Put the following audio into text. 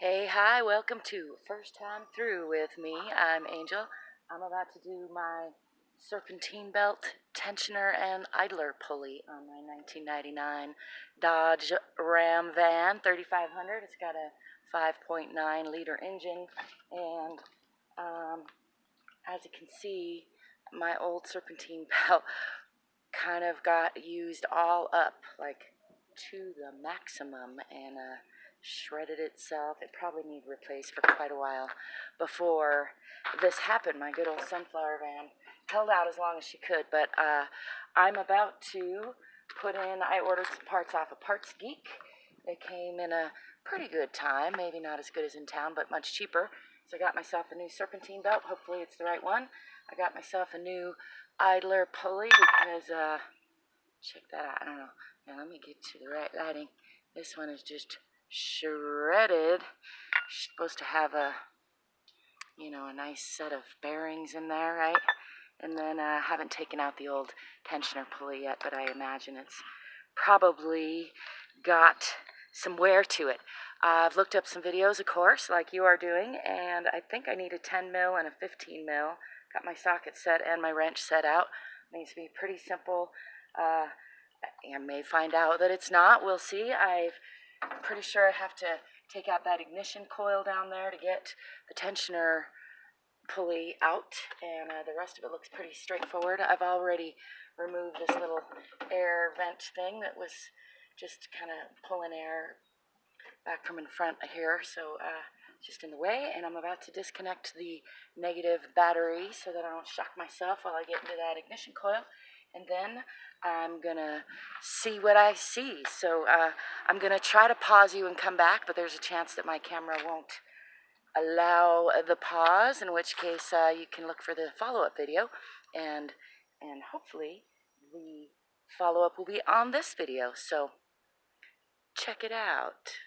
Hey, hi, welcome to First Time Through with me. I'm Angel. I'm about to do my serpentine belt, tensioner, and idler pulley on my 1999 Dodge Ram van 3500. It's got a 5.9 liter engine, and as you can see, my old serpentine belt kind of got used all up, like to the maximum, and shredded itself. It probably needed replaced for quite a while before this happened. My good old sunflower van held out as long as she could, but I'm about to put in, I ordered some parts off of Parts Geek. They came in a pretty good time, maybe not as good as in town, but much cheaper. So I got myself a new serpentine belt. Hopefully it's the right one. I got myself a new idler pulley because, check that out. I don't know. Now let me get to the right lighting. This one is just shredded. She's supposed to have a nice set of bearings in there, right? And then I haven't taken out the old tensioner pulley yet, but I imagine it's probably got some wear to it. I've looked up some videos, of course, like you are doing, and I think I need a 10 mil and a 15 mil. Got my socket set and my wrench set out. It needs to be pretty simple. I may find out that it's not. We'll see. I'm pretty sure I have to take out that ignition coil down there to get the tensioner pulley out, and the rest of it looks pretty straightforward. I've already removed this little air vent thing that was just kind of pulling air back from in front here, so just in the way, and I'm about to disconnect the negative battery so that I don't shock myself while I get into that ignition coil, and then I'm gonna see what I see. So I'm gonna try to pause you and come back, but there's a chance that my camera won't allow the pause, in which case you can look for the follow-up video, and hopefully the follow-up will be on this video, so check it out.